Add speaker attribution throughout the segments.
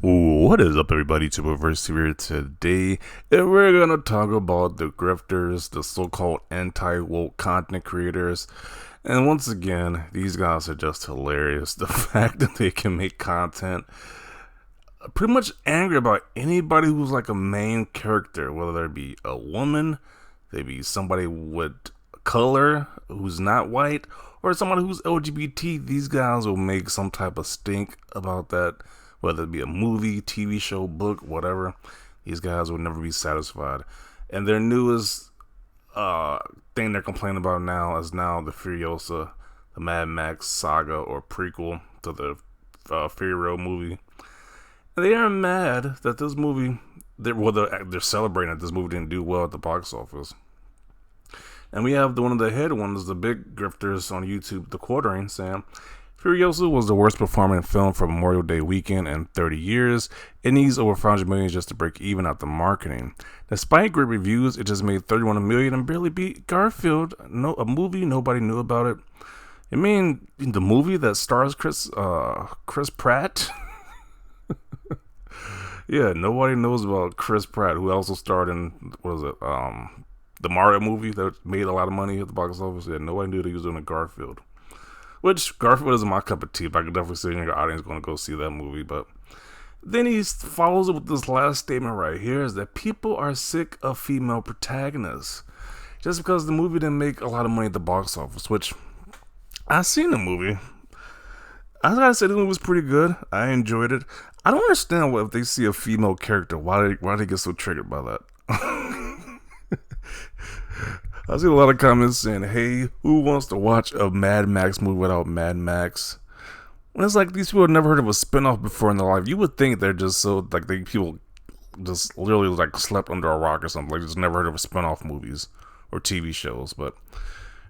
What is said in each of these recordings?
Speaker 1: What is up, everybody? Tuberverse here today, and we're gonna talk about the grifters, the so-called anti-woke content creators. And once again, these guys are just hilarious. The fact that they can make content pretty much angry about anybody who's like a main character, whether it be a woman, they be somebody with color who's not white, or somebody who's LGBT. These guys will make some type of stink about that, whether it be a movie, TV show, book, whatever. These guys will never be satisfied. And their newest thing they're complaining about now is now the Furiosa, the Mad Max saga or prequel to the Fury Road movie. And they are mad that this movie, they're celebrating that this movie didn't do well at the box office. And we have one of the head ones, the big grifters on YouTube, the Quartering, saying Furiosa was the worst performing film for Memorial Day weekend in 30 years. It needs over 500 million just to break even at the marketing. Despite great reviews, it just made 31 million and barely beat Garfield, a movie nobody knew about it. I mean, the movie that stars Chris Pratt. Yeah, nobody knows about Chris Pratt, who also starred in the Mario movie that made a lot of money at the box office. Yeah, nobody knew that he was doing a Garfield. Which, Garfield isn't my cup of tea, but I could definitely see your audience going to go see that movie. But then he follows it with this last statement right here, is that people are sick of female protagonists. Just because the movie didn't make a lot of money at the box office, which I seen the movie. I gotta say, the movie was pretty good. I enjoyed it. I don't understand if they see a female character, why they get so triggered by that. I see a lot of comments saying, hey, who wants to watch a Mad Max movie without Mad Max? When it's like these people have never heard of a spinoff before in their life. You would think they're just so, like, people just literally, like, slept under a rock or something. Like, just never heard of a spinoff movies or TV shows. But,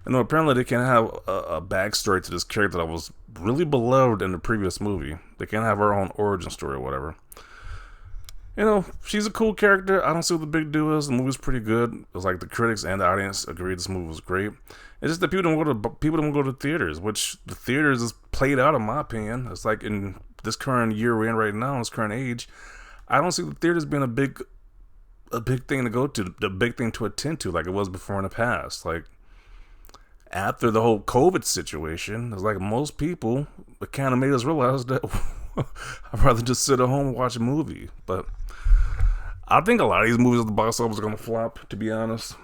Speaker 1: apparently they can't have a backstory to this character that was really beloved in the previous movie. They can't have her own origin story or whatever. She's a cool character. I don't see what the big deal is. The movie's pretty good. It was like the critics and the audience agreed this movie was great. It's just that people don't go to theaters, which the theaters is played out in my opinion. It's like in this current year we're in right now, in this current age, I don't see the theaters being a big thing to go to, the big thing to attend to like it was before in the past. Like after the whole COVID situation, it's like most people, it kind of made us realize that I'd rather just sit at home and watch a movie. But I think a lot of these movies at the box office are going to flop, to be honest.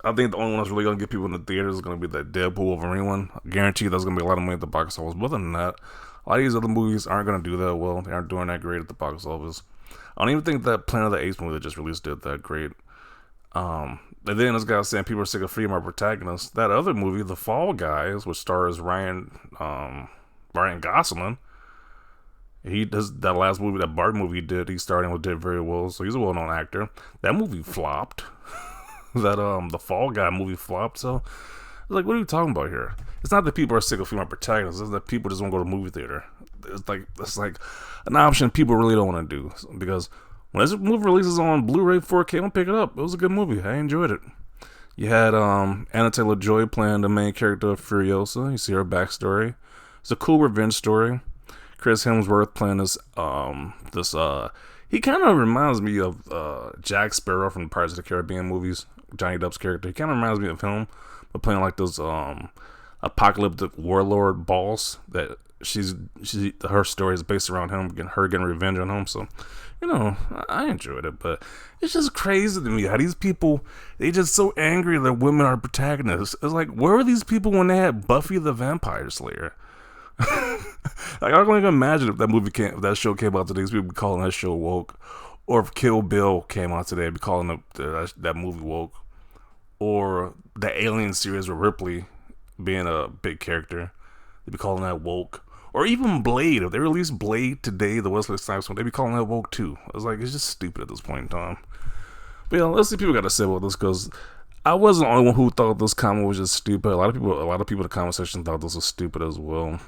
Speaker 1: I think the only one that's really going to get people in the theaters is going to be that Deadpool Wolverine one. I guarantee there's going to be a lot of money at the box office. But other than that, a lot of these other movies aren't going to do that well. They aren't doing that great at the box office. I don't even think that Planet of the Apes movie that just released did that great. And then this guy saying people are sick of female protagonists. That other movie, The Fall Guys, which stars Ryan Gosling, he does that last movie, that Bart movie he did. He started with did very well, so he's a well-known actor. That movie flopped. That the Fall Guy movie flopped. So, like, what are you talking about here? It's not that people are sick of female protagonists. It's that people just won't go to the movie theater. It's like an option people really don't want to do, because when this movie releases on Blu-ray 4K, I'm gonna pick it up. It was a good movie. I enjoyed it. You had Anna Taylor-Joy playing the main character of Furiosa. You see her backstory. It's a cool revenge story. Chris Hemsworth playing he kind of reminds me of Jack Sparrow from the Pirates of the Caribbean movies, Johnny Depp's character. He kind of reminds me of him, but playing like this apocalyptic warlord boss that her story is based around him, getting revenge on him. So, I enjoyed it, but it's just crazy to me how these people, they just so angry that women are protagonists. It's like, where were these people when they had Buffy the Vampire Slayer? Like, I don't even imagine if that show came out today, people would be calling that show woke. Or if Kill Bill came out today, they'd be calling that movie woke. Or the Alien series with Ripley being a big character, they'd be calling that woke. Or even Blade, if they released Blade today, the Wesley Snipes one, they'd be calling that woke too. I was like, it's just stupid at this point in time. But let's see what people got to say about this, because I wasn't the only one who thought this comment was just stupid. A lot of people in the comment section thought this was stupid as well.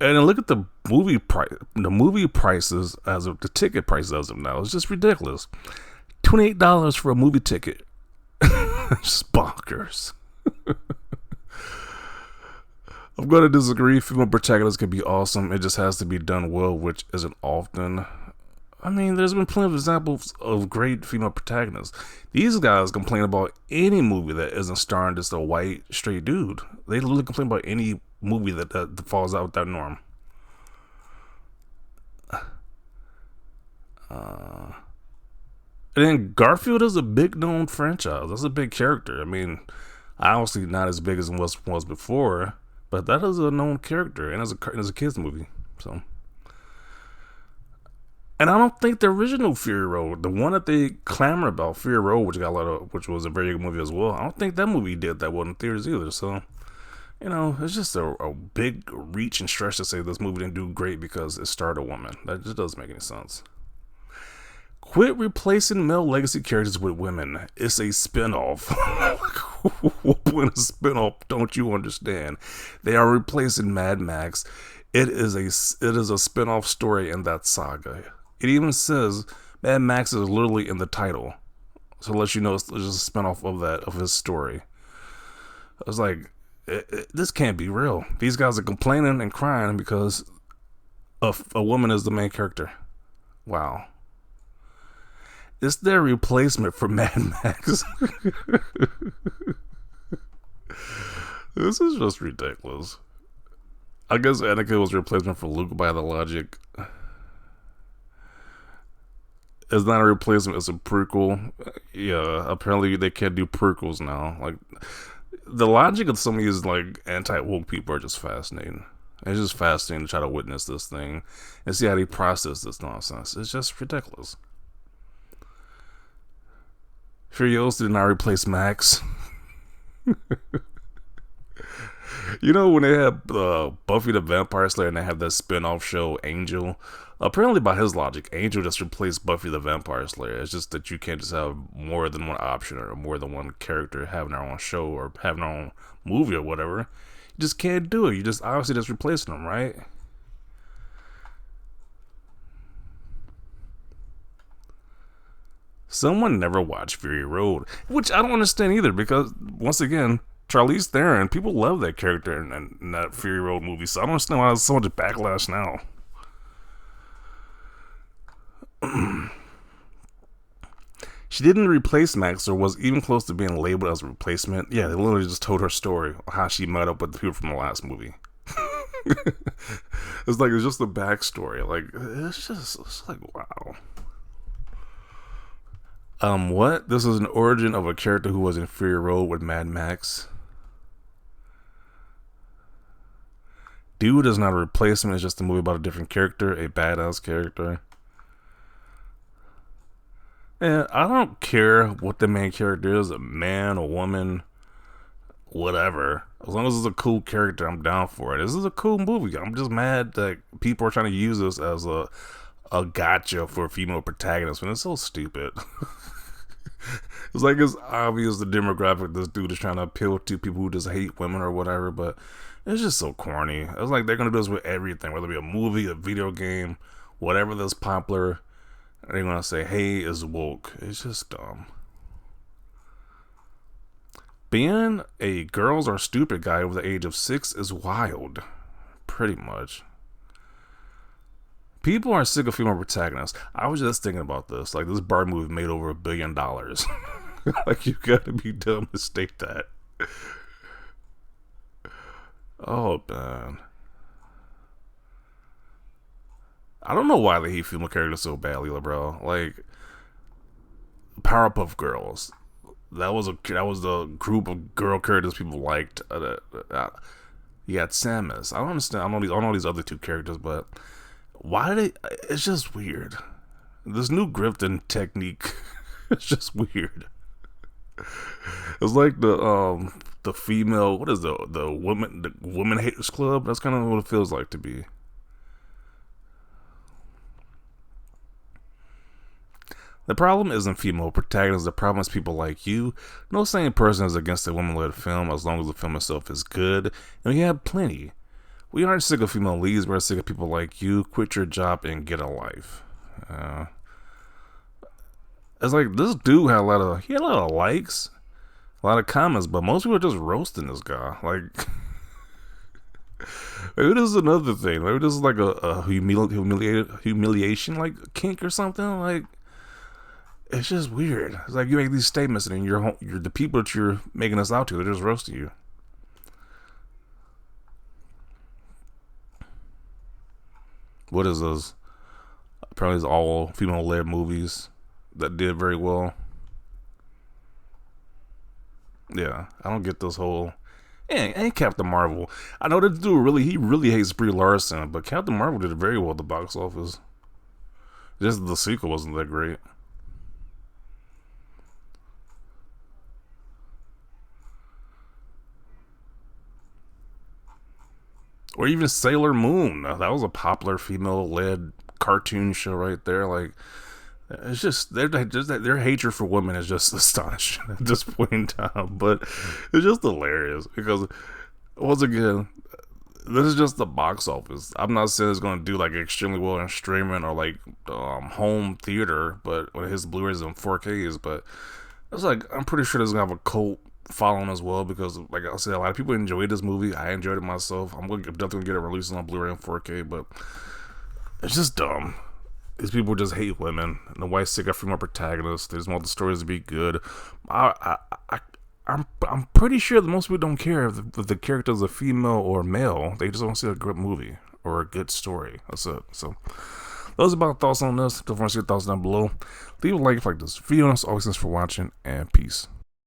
Speaker 1: And then look at the movie prices the ticket prices as of now. It's just ridiculous. $28 for a movie ticket. Just bonkers. I'm going to disagree. Female protagonists can be awesome. It just has to be done well, which isn't often. I mean, there's been plenty of examples of great female protagonists. These guys complain about any movie that isn't starring just a white, straight dude. They literally complain about any movie that falls out with that norm. And then Garfield is a big known franchise. That's a big character. I mean, obviously not as big as it was before, but that is a known character, and it's a kids movie. So, and I don't think the original Fury Road, the one that they clamor about, Fury Road, which was a very good movie as well, I don't think that movie did that well in theaters either. So, it's just a big reach and stretch to say this movie didn't do great because it starred a woman. That just doesn't make any sense. Quit replacing male legacy characters with women. It's a spinoff. What point of spinoff don't you understand? They are replacing Mad Max. It is a spinoff story in that saga. It even says Mad Max is literally in the title, so it lets you know it's just a spinoff of his story. I was like, this can't be real. These guys are complaining and crying because a woman is the main character. Wow. It's their replacement for Mad Max. This is just ridiculous. I guess Anakin was a replacement for Luke by the logic. It's not a replacement, it's a prequel. Yeah, apparently they can't do prequels now. Like, the logic of some of these, like, anti-woke people are just fascinating. It's just fascinating to try to witness this thing and see how they process this nonsense. It's just ridiculous. Furiosa did not replace Max. When they had Buffy the Vampire Slayer and they have that spin-off show, Angel, apparently by his logic, Angel just replaced Buffy the Vampire Slayer. It's just that you can't just have more than one option or more than one character having their own show or having their own movie or whatever. You just can't do it. You just obviously just replacing them, right? Someone never watched Fury Road, which I don't understand either because, once again, Charlize Theron, people love that character in that Fury Road movie, so I don't understand why there's so much backlash now. She didn't replace Max or was even close to being labeled as a replacement. Yeah, they literally just told her story, how she met up with the people from the last movie. It's just a backstory. Like, it's like, wow. What? This is an origin of a character who was in Fury Road with Mad Max. Dude is not a replacement, it's just a movie about a different character, a badass character. And I don't care what the main character is, a man, a woman, whatever. As long as it's a cool character, I'm down for it. This is a cool movie. I'm just mad that people are trying to use this as a gotcha for female protagonists when it's so stupid. It's obvious the demographic this dude is trying to appeal to, people who just hate women or whatever, but it's just so corny. It's like they're gonna do this with everything, whether it be a movie, a video game, whatever that's popular. They're gonna say, hey, it's woke. It's just dumb. Being a girls are stupid guy over the age of 6 is wild. Pretty much. People are sick of female protagonists. I was just thinking about this. Like, this Barbie movie made over $1 billion. Like, you gotta be dumb to state that. Oh, man. I don't know why they hate female characters so badly, bro. Like, Powerpuff Girls. That was the group of girl characters people liked. You had Samus. I don't understand. I don't know these other two characters, but why did they? It's just weird. This new grifting technique. It's just weird. It's like the female. What is the women haters club? That's kind of what it feels like to be. The problem isn't female protagonists, the problem is people like you. No sane person is against a woman-led film as long as the film itself is good, and we have plenty. We aren't sick of female leads, we're sick of people like you. Quit your job and get a life. It's like, this dude had a lot of likes, a lot of comments, but most people are just roasting this guy. Like, Maybe this is another thing. Maybe this is like a humiliation, like kink or something. Like it's just weird. It's like you make these statements and then you're the people that you're making us out to. They're just roasting you. What is this? Apparently, it's all female-led movies that did very well. Yeah, I don't get this whole. And Captain Marvel. I know this dude he really hates Brie Larson, but Captain Marvel did very well at the box office. Just the sequel wasn't that great. Or even Sailor Moon. That was a popular female-led cartoon show right there. Like, it's just their hatred for women is just astonishing at this point in time. But it's just hilarious because once again, this is just the box office. I'm not saying it's going to do like extremely well in streaming or like home theater, but when his Blu-rays and 4Ks. But it's like I'm pretty sure it's gonna have a cult following as well because, like I said, a lot of people enjoyed this movie. I enjoyed it myself. Definitely gonna get it released on Blu-ray and 4K, but it's just dumb. These people just hate women, and the white sick got female protagonists. They just want the stories to be good. I'm pretty sure that most people don't care if the character is a female or male. They just want to see a good movie or a good story. That's it. So those are my thoughts on this. Don't forget to see your thoughts down below. Leave a like if you like this video. Always thanks for watching, and peace.